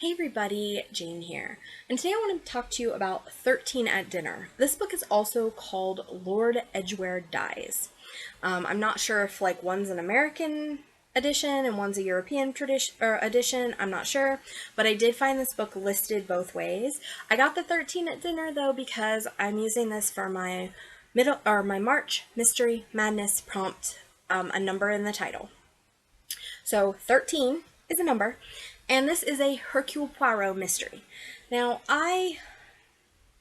Hey everybody, Jane here, and today I want to talk to you about 13 at Dinner. This book is also called Lord Edgware Dies. I'm not sure if one's an American edition and one's a European edition, I'm not sure, but I did find this book listed both ways. I got the 13 at Dinner though because I'm using this for my my March Mystery Madness prompt, a number in the title. So 13 is a number, and this is a Hercule Poirot mystery. Now, I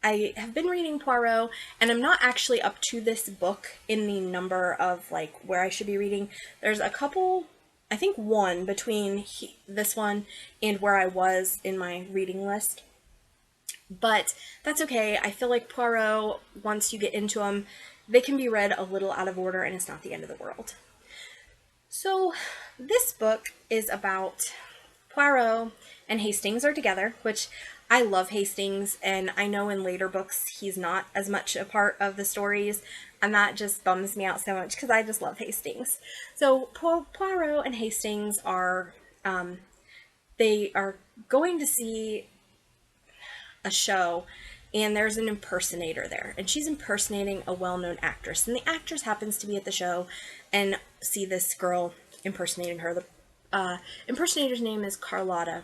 have been reading Poirot, and I'm not actually up to this book in the number of where I should be reading. There's a couple, I think one between this one and where I was in my reading list. But that's okay. I feel like Poirot, once you get into them, they can be read a little out of order, and it's not the end of the world. So this book is about Poirot and Hastings are together, which I love Hastings, and I know in later books he's not as much a part of the stories, and that just bums me out so much because I just love Hastings. So Poirot and Hastings are they are going to see a show, and there's an impersonator there, and she's impersonating a well-known actress, and the actress happens to be at the show and see this girl impersonating her. The impersonator's name is Carlotta,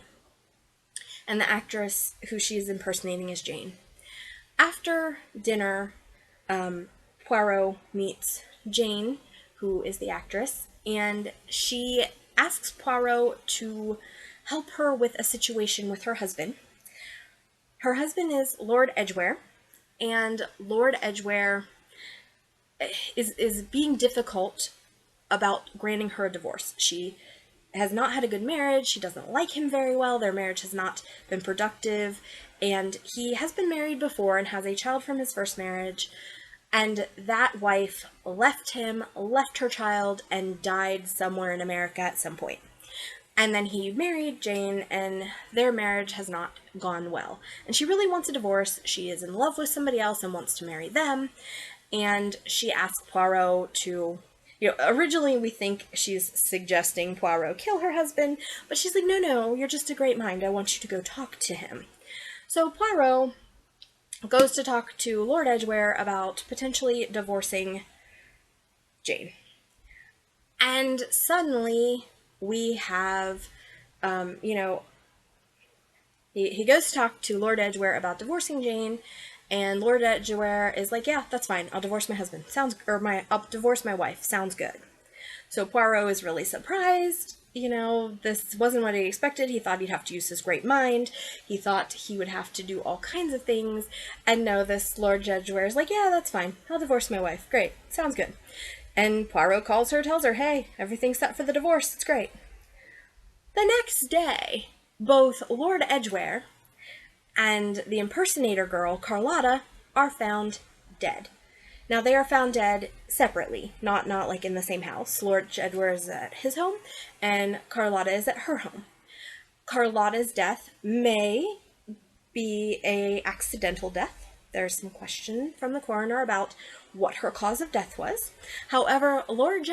and the actress who she's impersonating is Jane. After dinner, Poirot meets Jane, who is the actress, and she asks Poirot to help her with a situation with her husband. Her husband is Lord Edgware, and Lord Edgware is being difficult about granting her a divorce. She has not had a good marriage. She doesn't like him very well. Their marriage has not been productive, and he has been married before and has a child from his first marriage, and that wife left him, left her child, and died somewhere in America at some point. And then he married Jane, and their marriage has not gone well. And she really wants a divorce. She is in love with somebody else and wants to marry them. And she asks Poirot to, originally we think she's suggesting Poirot kill her husband, but she's like, no, you're just a great mind. I want you to go talk to him. So Poirot goes to talk to Lord Edgware about potentially divorcing Jane. And suddenly we have, he goes to talk to Lord Edgware about divorcing Jane, and Lord Edgware is like, yeah, that's fine. I'll divorce my husband. I'll divorce my wife. Sounds good. So Poirot is really surprised. This wasn't what he expected. He thought he'd have to use his great mind. He thought he would have to do all kinds of things. And no, this Lord Edgware is like, yeah, that's fine. I'll divorce my wife. Great. Sounds good. And Poirot calls her, tells her, hey, everything's set for the divorce. It's great. The next day, both Lord Edgware and the impersonator girl, Carlotta, are found dead. Now, they are found dead separately, not like in the same house. Lord Edgware is at his home, and Carlotta is at her home. Carlotta's death may be a accidental death. There's some question from the coroner about what her cause of death was. However, Lord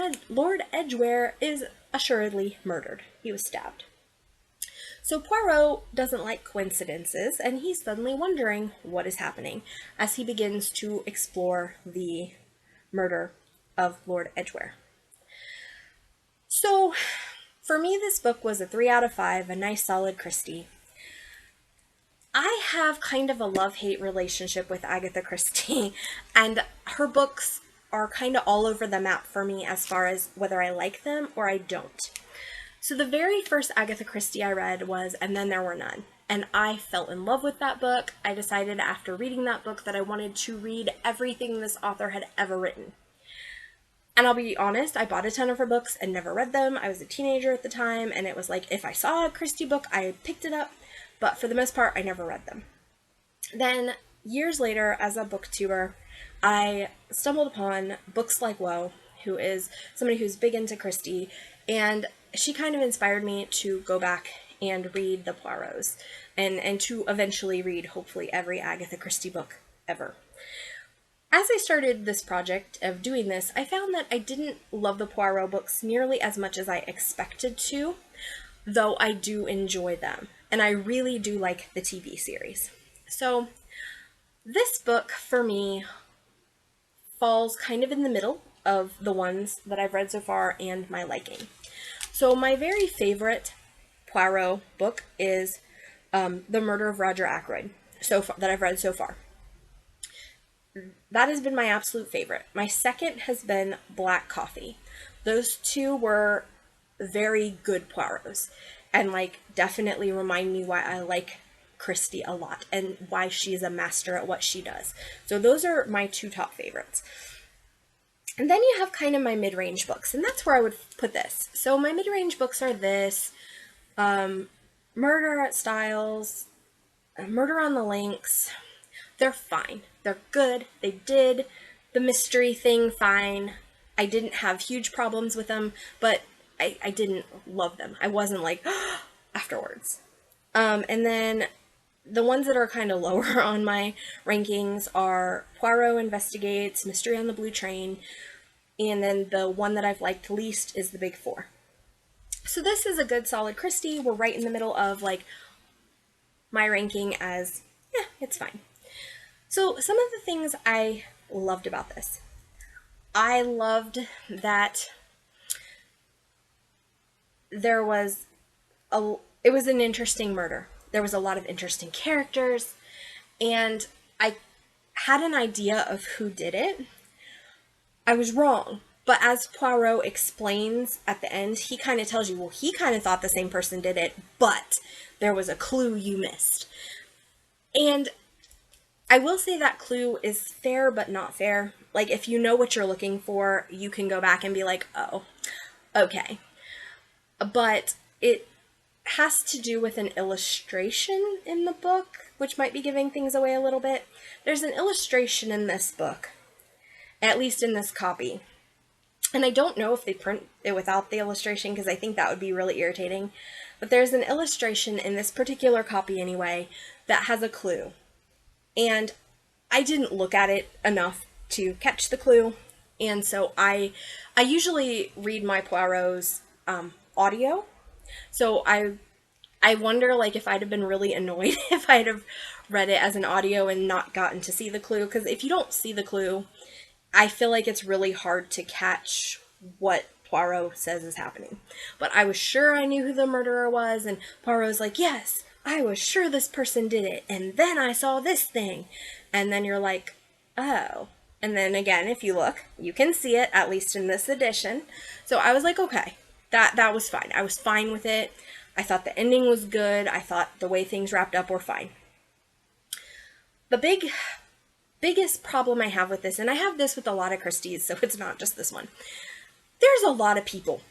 Edgware is assuredly murdered. He was stabbed. So Poirot doesn't like coincidences, and he's suddenly wondering what is happening as he begins to explore the murder of Lord Edgware. So, for me, this book was a 3 out of 5, a nice solid Christie. I have kind of a love-hate relationship with Agatha Christie, and her books are kind of all over the map for me as far as whether I like them or I don't. So the very first Agatha Christie I read was And Then There Were None, and I fell in love with that book. I decided after reading that book that I wanted to read everything this author had ever written. And I'll be honest, I bought a ton of her books and never read them. I was a teenager at the time, and it was like if I saw a Christie book, I picked it up, but for the most part, I never read them. Then, years later, as a booktuber, I stumbled upon Books Like Woe, who is somebody who's big into Christie, and she kind of inspired me to go back and read the Poirots, and to eventually read, hopefully, every Agatha Christie book ever. As I started this project of doing this, I found that I didn't love the Poirot books nearly as much as I expected to, though I do enjoy them. and I really do like the TV series. So this book for me falls kind of in the middle of the ones that I've read so far and my liking. So my very favorite Poirot book is The Murder of Roger Ackroyd, so far, that I've read so far. That has been my absolute favorite. My second has been Black Coffee. Those two were very good Poirots, and like definitely remind me why I like Christie a lot and why she's a master at what she does. So those are my two top favorites. And then you have kind of my mid-range books, and that's where I would put this. So my mid-range books are this, Murder at Styles, Murder on the Links. They're fine. They're good. They did the mystery thing fine. I didn't have huge problems with them, but I didn't love them. I wasn't like, afterwards. And then the ones that are kind of lower on my rankings are Poirot Investigates, Mystery on the Blue Train, and then the one that I've liked least is The Big Four. So this is a good solid Christie. We're right in the middle of like my ranking as, yeah, it's fine. So some of the things I loved about this. I loved that it was an interesting murder. There was a lot of interesting characters, and I had an idea of who did it. I was wrong, but as Poirot explains at the end, he kind of tells you, well, he kind of thought the same person did it, but there was a clue you missed. And I will say that clue is fair but not fair. Like, if you know what you're looking for, you can go back and be like, oh, okay. But it has to do with an illustration in the book, which might be giving things away a little bit. There's an illustration in this book, at least in this copy. And I don't know if they print it without the illustration, because I think that would be really irritating. But there's an illustration in this particular copy anyway that has a clue. And I didn't look at it enough to catch the clue. And so I usually read my Poirot's audio. So I wonder, like, if I'd have been really annoyed if I'd have read it as an audio and not gotten to see the clue. Because if you don't see the clue, I feel like it's really hard to catch what Poirot says is happening. But I was sure I knew who the murderer was, and Poirot's like, yes, I was sure this person did it, and then I saw this thing. And then you're like, oh. And then again, if you look, you can see it, at least in this edition. So I was like, okay, that was fine. I was fine with it. I thought the ending was good. I thought the way things wrapped up were fine. The biggest problem I have with this, and I have this with a lot of Christies, so it's not just this one. There's a lot of people,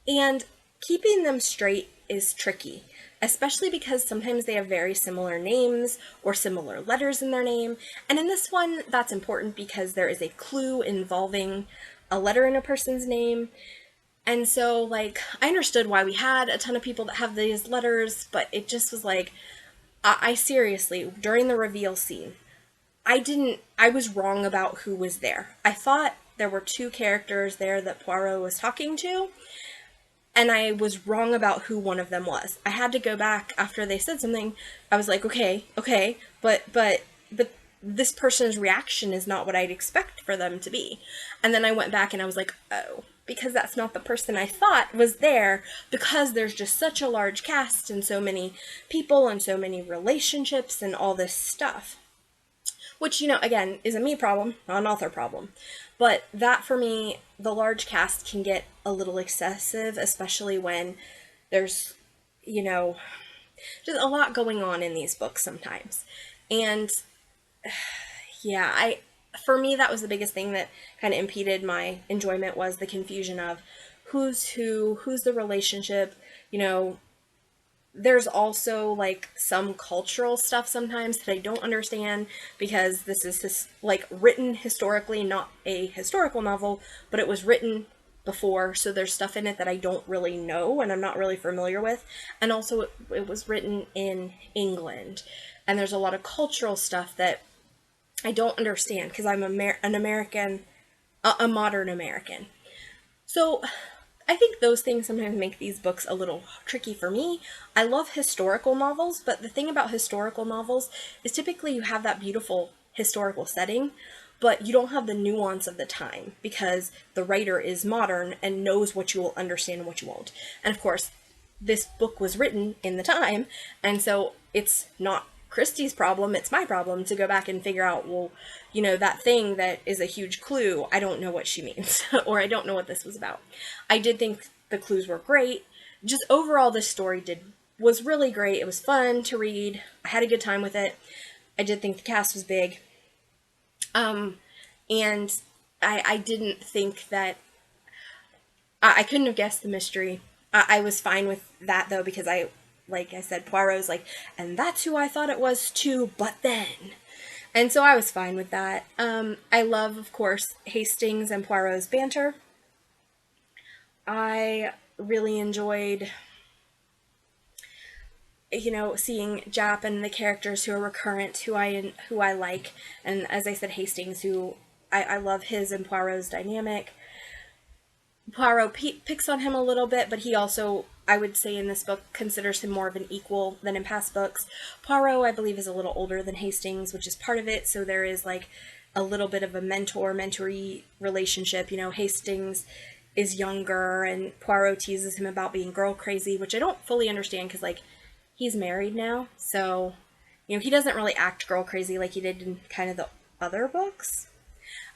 and keeping them straight is tricky, especially because sometimes they have very similar names or similar letters in their name. And in this one, that's important because there is a clue involving a letter in a person's name. And so, like, I understood why we had a ton of people that have these letters, but it just was like, I seriously, during the reveal scene, I was wrong about who was there. I thought there were two characters there that Poirot was talking to, and I was wrong about who one of them was. I had to go back after they said something. I was like, okay, but this person's reaction is not what I'd expect for them to be. And then I went back and I was like, oh, because that's not the person I thought was there, because there's just such a large cast and so many people and so many relationships and all this stuff. Which, you know, again, is a me problem, not an author problem. But that, for me, the large cast can get a little excessive, especially when there's, you know, just a lot going on in these books sometimes. And, yeah, for me, that was the biggest thing that kind of impeded my enjoyment, was the confusion of who's who, who's the relationship, you know. There's also, like, some cultural stuff sometimes that I don't understand, because this is like written historically, not a historical novel, but it was written before, so there's stuff in it that I don't really know and I'm not really familiar with. And also it was written in England, and there's a lot of cultural stuff that I don't understand because I'm an American, a modern American. So I think those things sometimes make these books a little tricky for me. I love historical novels, but the thing about historical novels is typically you have that beautiful historical setting, but you don't have the nuance of the time because the writer is modern and knows what you will understand and what you won't. And of course, this book was written in the time, and so it's not Christie's problem, it's my problem to go back and figure out, well, that thing that is a huge clue, I don't know what she means, or I don't know what this was about. I did think the clues were great. Just overall, this story was really great. It was fun to read. I had a good time with it. I did think the cast was big. And I didn't think that I couldn't have guessed the mystery. I was fine with that though, because like I said, Poirot's like, and that's who I thought it was too, but then. And so I was fine with that. I love, of course, Hastings and Poirot's banter. I really enjoyed, seeing Jap and the characters who are recurrent, who I like. And as I said, Hastings, who I love his and Poirot's dynamic. Poirot picks on him a little bit, but he also, I would say in this book, considers him more of an equal than in past books. Poirot, I believe, is a little older than Hastings, which is part of it, so there is like a little bit of a mentor-mentee relationship. Hastings is younger, and Poirot teases him about being girl crazy, which I don't fully understand because, like, he's married now, so, he doesn't really act girl crazy like he did in kind of the other books.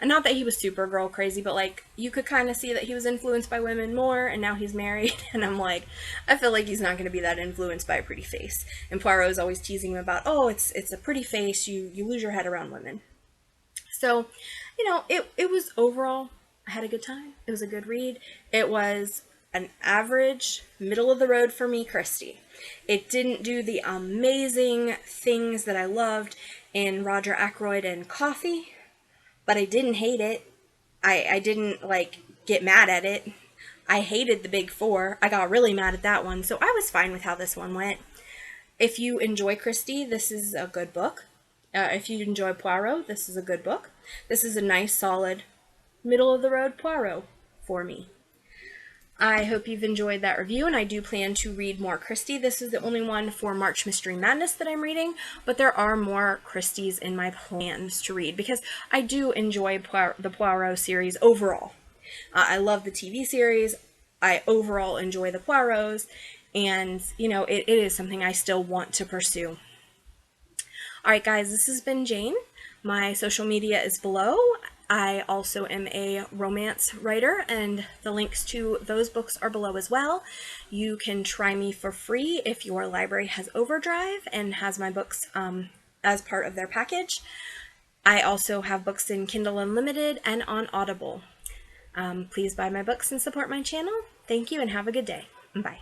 And not that he was super girl crazy, but like you could kind of see that he was influenced by women more, and now he's married, and I'm like, I feel like he's not going to be that influenced by a pretty face. And Poirot is always teasing him about, oh, it's a pretty face, you lose your head around women. So, it was overall, I had a good time. It was a good read. It was an average, middle of the road for me, Christie. It didn't do the amazing things that I loved in Roger Ackroyd and Coffee, but I didn't hate it. I didn't, like, get mad at it. I hated the Big Four. I got really mad at that one, so I was fine with how this one went. If you enjoy Christie, this is a good book. If you enjoy Poirot, this is a good book. This is a nice, solid, middle-of-the-road Poirot for me. I hope you've enjoyed that review, and I do plan to read more Christie. This is the only one for March Mystery Madness that I'm reading, but there are more Christies in my plans to read because I do enjoy the Poirot series overall. I love the TV series. I overall enjoy the Poirots, and, it is something I still want to pursue. Alright guys, this has been Jane. My social media is below. I also am a romance writer, and the links to those books are below as well. You can try me for free if your library has Overdrive and has my books as part of their package. I also have books in Kindle Unlimited and on Audible. Please buy my books and support my channel. Thank you and have a good day. Bye.